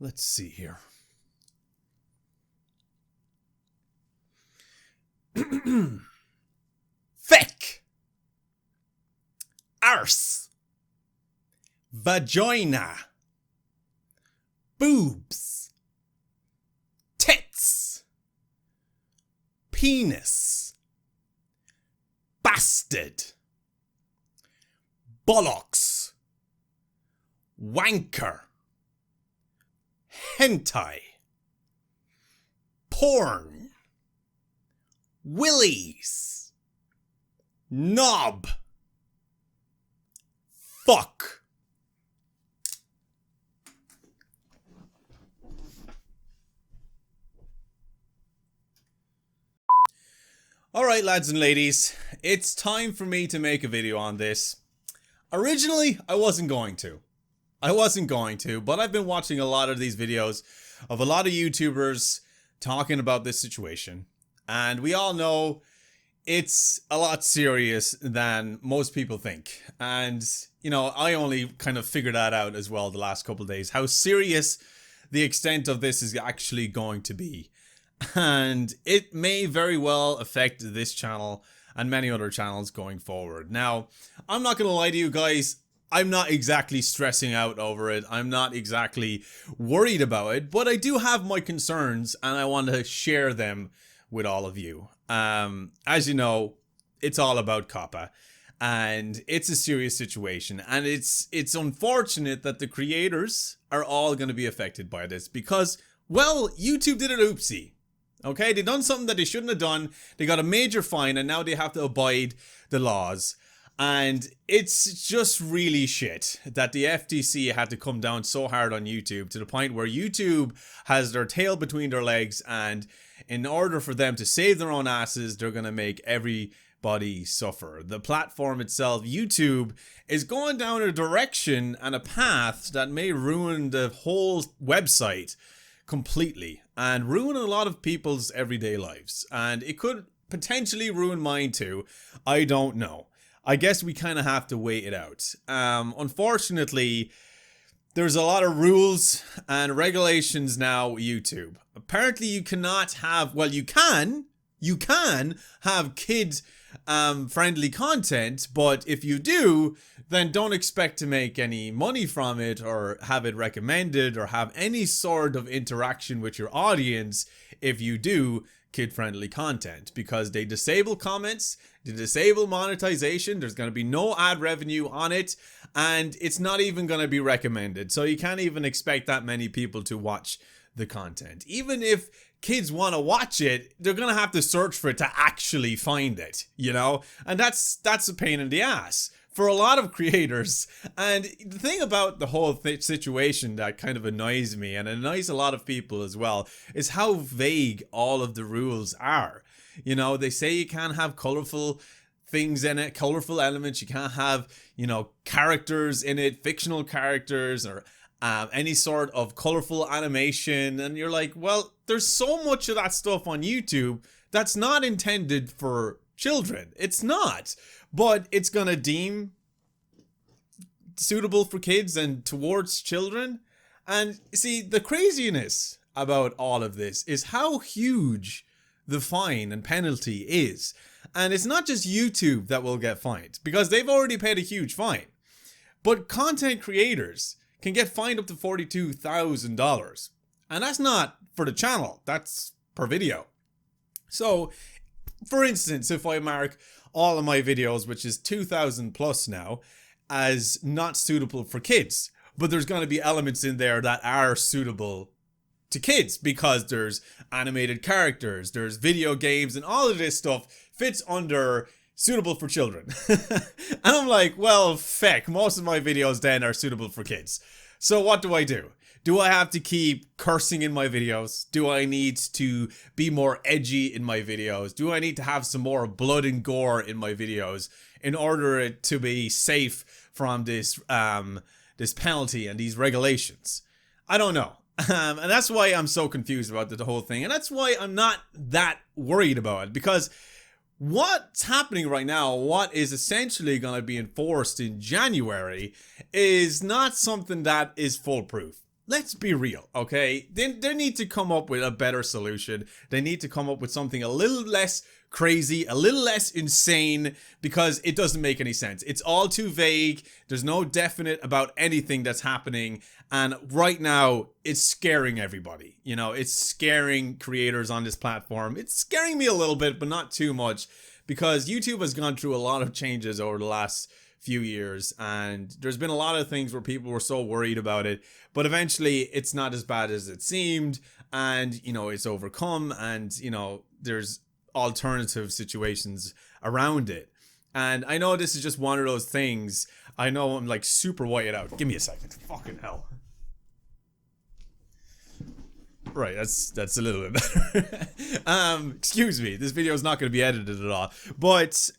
Let's see here. Feck. Arse. Vagina. Boobs. Tits. Penis. Bastard. Bollocks. Wanker. Hentai. Porn. Willies. Knob. Fuck. Alright, lads and ladies, it's time for me to make a video on this. Originally, I wasn't going to, but I've been watching a lot of these videos of a lot of YouTubers talking about this situation. And we all know it's a lot serious than most people think. And, you know, I only kind of figured that out as well the last couple of days, how serious the extent of this is actually going to be. And it may very well affect this channel and many other channels going forward. Now, I'm not going to lie to you guys. I'm not exactly stressing out over it. I'm not exactly worried about it, but I do have my concerns and I want to share them with all of you. As you know, it's all about COPPA and it's a serious situation, and it's unfortunate that the creators are all going to be affected by this because, well, YouTube did an oopsie. Okay, they done something that they shouldn't have done. They got a major fine and now they have to abide the laws. And it's just really shit that the FTC had to come down so hard on YouTube to the point where YouTube has their tail between their legs, and in order for them to save their own asses, they're going to make everybody suffer. The platform itself, YouTube, is going down a direction and a path that may ruin the whole website completely and ruin a lot of people's everyday lives, and it could potentially ruin mine too. I don't know. I guess we kind of have to wait it out. Unfortunately, there's a lot of rules and regulations now with YouTube. Apparently you cannot have, well, you can have kid friendly content, but if you do, then don't expect to make any money from it or have it recommended or have any sort of interaction with your audience if you do kid-friendly content, because they disable comments, they disable monetization, there's going to be no ad revenue on it, and it's not even going to be recommended. So you can't even expect that many people to watch the content. Even if kids want to watch it, they're going to have to search for it to actually find it, you know? And that's a pain in the ass for a lot of creators. And the thing about the whole situation that kind of annoys me and annoys a lot of people as well is how vague all of the rules are. You know, they say you can't have colorful things in it, colorful elements. You can't have, you know, characters in it, fictional characters, or any sort of colorful animation. And you're like, well, there's so much of that stuff on YouTube that's not intended for children. It's not. But it's gonna deem suitable for kids and towards children. And see, the craziness about all of this is how huge the fine and penalty is. And it's not just YouTube that will get fined, because they've already paid a huge fine. But content creators can get fined up to $42,000. And that's not for the channel, that's per video. So, for instance, if I mark all of my videos, which is 2,000 plus now, as not suitable for kids, but there's going to be elements in there that are suitable to kids because there's animated characters, there's video games, and all of this stuff fits under suitable for children. And I'm like, well, feck, most of my videos then are suitable for kids. So what do I do? Do I have to keep cursing in my videos? Do I need to be more edgy in my videos? Do I need to have some more blood and gore in my videos in order to be safe from this this penalty and these regulations? I don't know. And that's why I'm so confused about the whole thing. And that's why I'm not that worried about it, because what's happening right now, what is essentially going to be enforced in January, is not something that is foolproof. let's be real, okay? They need to come up with a better solution. They need to come up with something a little less crazy, a little less insane, because it doesn't make any sense. It's all too vague. There's no definite about anything that's happening. And right now, it's scaring everybody. You know, it's scaring creators on this platform. It's scaring me a little bit, but not too much, because YouTube has gone through a lot of changes over the last few years, and there's been a lot of things where people were so worried about it, but eventually it's not as bad as it seemed, and you know, it's overcome, and you know, there's alternative situations around it. And I know this is just one of those things. I know I'm like super whited out. Give me a second. Fucking hell. Right, that's a little bit better. Excuse me, this video is not going to be edited at all, but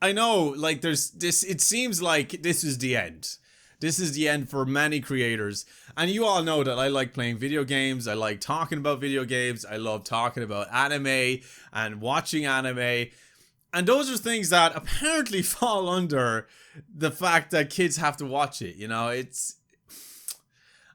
I know, like, there's this, it seems like this is the end. This is the end for many creators. And you all know that I like playing video games. I like talking about video games. I love talking about anime and watching anime. And those are things that apparently fall under the fact that kids have to watch it. You know, it's,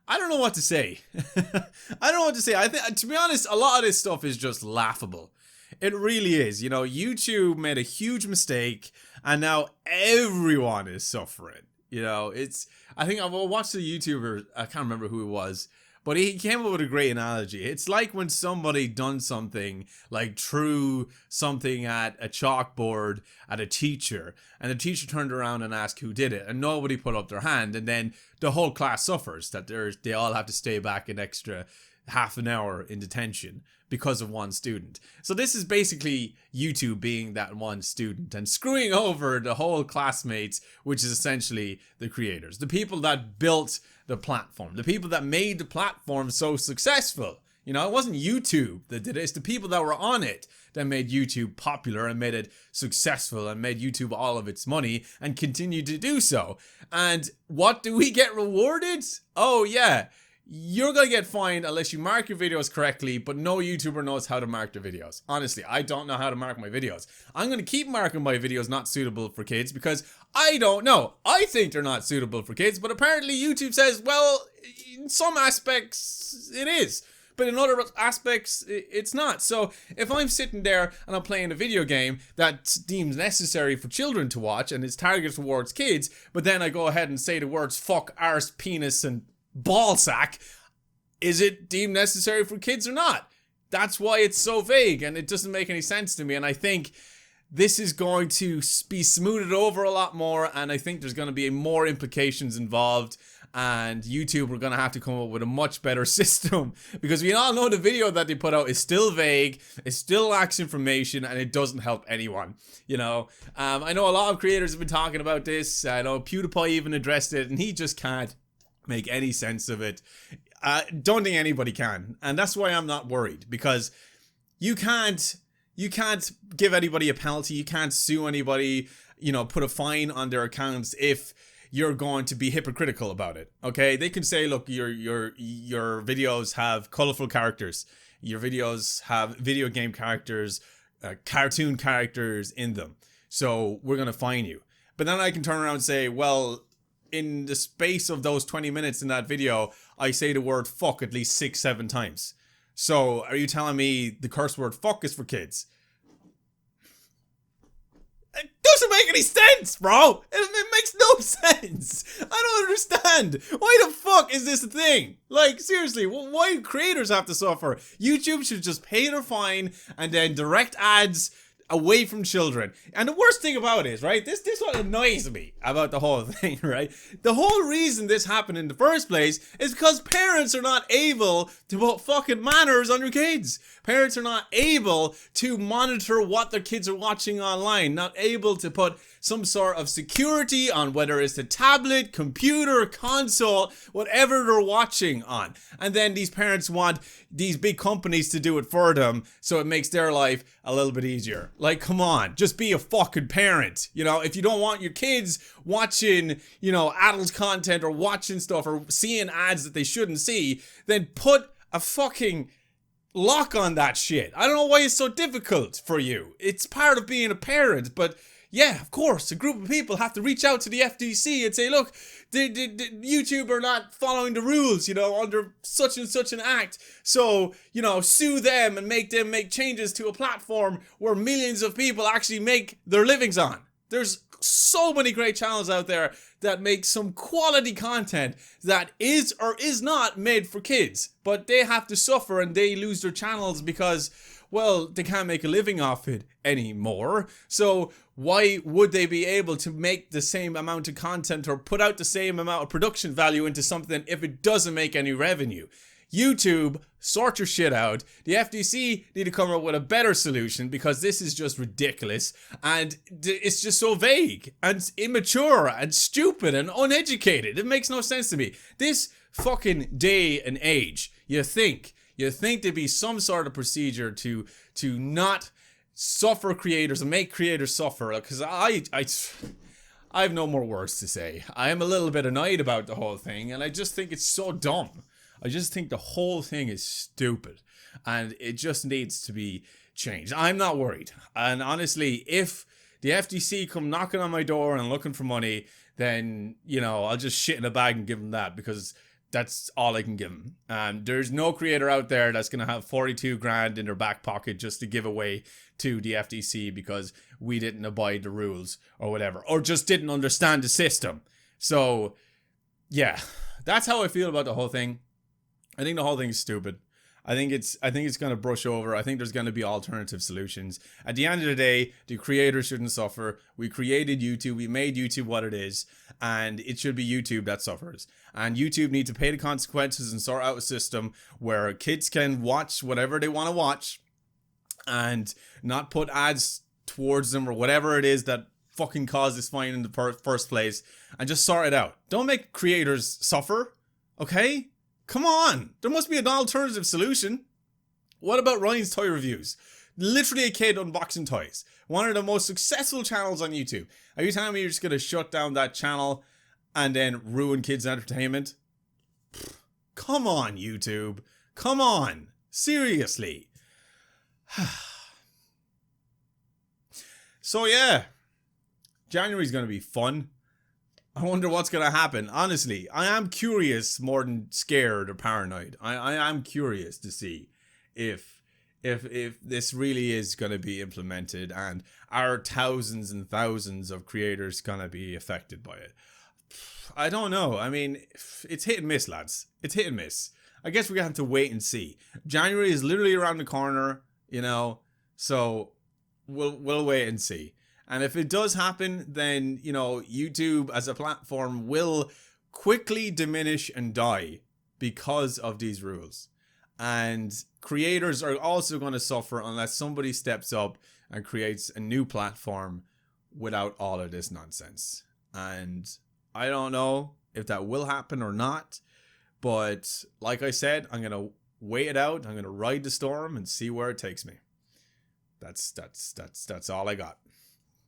I don't know what to say. I don't know what to say. I think, to be honest, a lot of this stuff is just laughable. It really is. You know, YouTube made a huge mistake, and now everyone is suffering. You know, it's, I think I've watched a YouTuber, I can't remember who it was, but he came up with a great analogy. It's like when somebody done something, like threw something at a chalkboard at a teacher, and the teacher turned around and asked who did it, and nobody put up their hand, and then the whole class suffers, that they all have to stay back an extra half an hour in detention because of one student. So this is basically YouTube being that one student and screwing over the whole classmates, which is essentially the creators, the people that built the platform, the people that made the platform so successful. You know, it wasn't YouTube that did it, it's the people that were on it that made YouTube popular and made it successful and made YouTube all of its money and continue to do so. And what do we get rewarded? Oh yeah, you're gonna get fined unless you mark your videos correctly, but no YouTuber knows how to mark their videos. Honestly, I don't know how to mark my videos. I'm gonna keep marking my videos not suitable for kids because I don't know. I think they're not suitable for kids, but apparently YouTube says, well, in some aspects it is, but in other aspects it's not. So if I'm sitting there and I'm playing a video game that's deemed necessary for children to watch and is targeted towards kids, but then I go ahead and say the words fuck, arse, penis, and ball sack, is it deemed necessary for kids or not? That's why it's so vague, and it doesn't make any sense to me. And I think this is going to be smoothed over a lot more, and I think there's going to be more implications involved, and YouTube are going to have to come up with a much better system, because we all know the video that they put out is still vague, it still lacks information, and it doesn't help anyone. You know, I know a lot of creators have been talking about this. I know PewDiePie even addressed it, and he just can't make any sense of it. Don't think anybody can, and that's why I'm not worried, because you can't give anybody a penalty, you can't sue anybody, you know, put a fine on their accounts if you're going to be hypocritical about it. Okay, they can say, look, your videos have colorful characters, your videos have video game characters, cartoon characters in them, so we're gonna fine you. But then I can turn around and say, well, in the space of those 20 minutes in that video, I say the word fuck at least 6-7 times. So are you telling me the curse word fuck is for kids? It doesn't make any sense, bro. It makes no sense. I don't understand. Why the fuck is this a thing? Like, seriously, why do creators have to suffer? YouTube should just pay their fine and then direct ads away from children. And the worst thing about it is, right, this what annoys me about the whole thing, right? The whole reason this happened in the first place is because parents are not able to put fucking manners on their kids. Parents are not able to monitor what their kids are watching online, not able to put some sort of security on whether it's the tablet, computer, console, whatever they're watching on. And then these parents want these big companies to do it for them, so it makes their life a little bit easier. Like, come on, just be a fucking parent. You know, if you don't want your kids watching, you know, adult content or watching stuff or seeing ads that they shouldn't see, then put a fucking lock on that shit. I don't know why it's so difficult for you. It's part of being a parent, but yeah, of course, a group of people have to reach out to the FTC and say, look, the YouTube are not following the rules, you know, under such and such an act. So, you know, sue them and make them make changes to a platform where millions of people actually make their livings on. There's so many great channels out there that make some quality content that is or is not made for kids, but they have to suffer and they lose their channels because, well, they can't make a living off it anymore. So why would they be able to make the same amount of content or put out the same amount of production value into something if it doesn't make any revenue? YouTube, sort your shit out. The FTC need to come up with a better solution because this is just ridiculous and it's just so vague and immature and stupid and uneducated. It makes no sense to me. This fucking day and age, you think there'd be some sort of procedure to not suffer creators and make creators suffer, because I have no more words to say. I am a little bit annoyed about the whole thing and I just think it's so dumb. I just think the whole thing is stupid and it just needs to be changed. I'm not worried. And honestly, if the FTC come knocking on my door and looking for money, then, you know, I'll just shit in a bag and give them that because that's all I can give them. There's no creator out there that's going to have 42 grand in their back pocket just to give away to the FTC because we didn't abide the rules or whatever, or just didn't understand the system. So, yeah, that's how I feel about the whole thing. I think the whole thing is stupid. I think it's going to brush over. I think there's going to be alternative solutions. At the end of the day, the creators shouldn't suffer. We created YouTube. We made YouTube what it is. And it should be YouTube that suffers. And YouTube need to pay the consequences and sort out a system where kids can watch whatever they want to watch and not put ads towards them or whatever it is that fucking caused this fine in the first place, and just sort it out. Don't make creators suffer, okay? Come on, there must be an alternative solution. What about Ryan's Toy Reviews? Literally a kid unboxing toys. One of the most successful channels on YouTube. Are you telling me you're just going to shut down that channel and then ruin kids' entertainment? Come on, YouTube. Come on. Seriously. So yeah, January's going to be fun. I wonder what's going to happen. Honestly, I am curious more than scared or paranoid. I am curious to see if this really is going to be implemented and are thousands and thousands of creators going to be affected by it. I don't know. I mean, it's hit and miss, lads. It's hit and miss. I guess we're going to have to wait and see. January is literally around the corner, you know, so we'll wait and see. And if it does happen, then, you know, YouTube as a platform will quickly diminish and die because of these rules. And creators are also going to suffer unless somebody steps up and creates a new platform without all of this nonsense. And I don't know if that will happen or not. But like I said, I'm going to wait it out. I'm going to ride the storm and see where it takes me. That's all I got.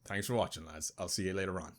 Thanks for watching, lads. I'll see you later on.